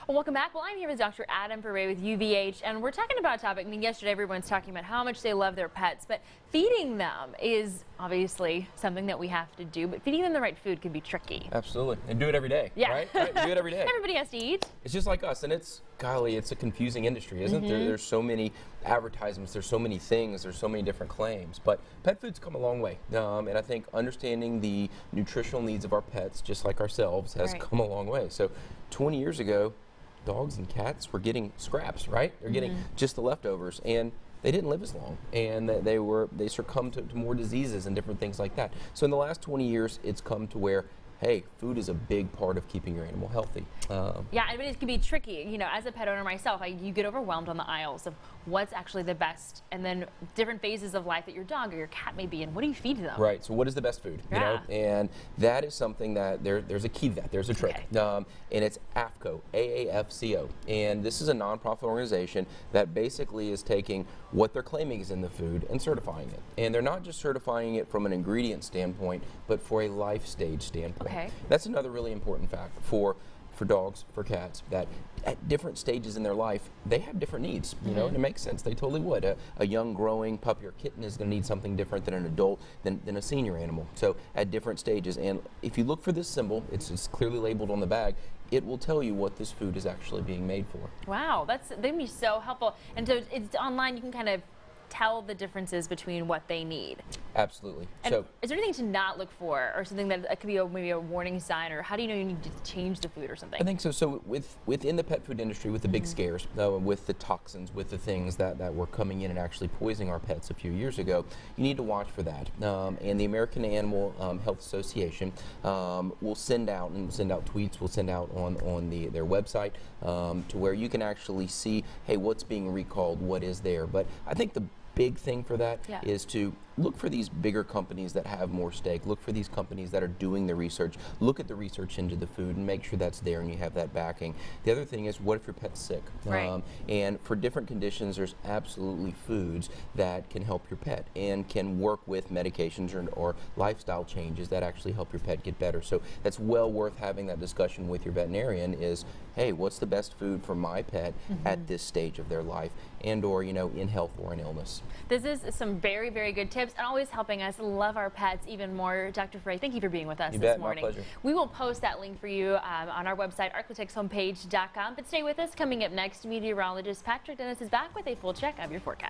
Well, welcome back. Well, I'm here with Dr. Adam Beret with UVH, and we're talking about a topic. I mean, yesterday everyone's talking about how much they love their pets, but feeding them is obviously something that we have to do, but feeding them the right food can be tricky. Absolutely. And do it every day. Yeah. Right? Do it every day. Everybody has to eat. It's just like us, and golly, it's a confusing industry, isn't there? There's so many advertisements, there's so many things, there's so many different claims, but pet food's come a long way. And I think understanding the nutritional needs of our pets, just like ourselves, has come a long way. So 20 years ago, dogs and cats were getting scraps, right? They're getting just the leftovers, and they didn't live as long, and they succumbed to more diseases and different things like that. So in the last 20 years, it's come to where, hey, food is a big part of keeping your animal healthy. Yeah, I mean, it can be tricky. You know, as a pet owner myself, you get overwhelmed on the aisles of what's actually the best, and then different phases of life that your dog or your cat may be in. What do you feed them? Right. So what is the best food? You know, and that is something that there's a key to that. There's a trick, and it's AAFCO, AAFCO, and this is a nonprofit organization that basically is taking what they're claiming is in the food and certifying it. And they're not just certifying it from an ingredient standpoint, but for a life stage standpoint. That's another really important fact for dogs, for cats, that at different stages in their life, they have different needs, you know, and it makes sense. They totally would. A young growing puppy or kitten is going to need something different than an adult, than a senior animal. So at different stages, and if you look for this symbol, it's clearly labeled on the bag, it will tell you what this food is actually being made for. Wow, that would be so helpful. And so it's online, you can kind of tell the differences between what they need. Absolutely. And so, is there anything to not look for, or something that could be maybe a warning sign, or how do you know you need to change the food or something? I think so. So within the pet food industry, with the big scares, with the toxins, with the things that were coming in and actually poisoning our pets a few years ago, you need to watch for that. And the American Animal Health Association will send out tweets, will send out on their website to where you can actually see, hey, what's being recalled, what is there. But I think the big thing for that is to look for these bigger companies that have more stake. Look for these companies that are doing the research. Look at the research into the food and make sure that's there and you have that backing. The other thing is, what if your pet's sick? And for different conditions, there's absolutely foods that can help your pet and can work with medications or lifestyle changes that actually help your pet get better. So that's well worth having that discussion with your veterinarian is, hey, what's the best food for my pet at this stage of their life, and or, you know, in health or in illness. This is some very, very good tips and always helping us love our pets even more. Dr. Frey, thank you for being with us this morning. My pleasure. We will post that link for you on our website, arklatex homepage.com. But stay with us. Coming up next, meteorologist Patrick Dennis is back with a full check of your forecast.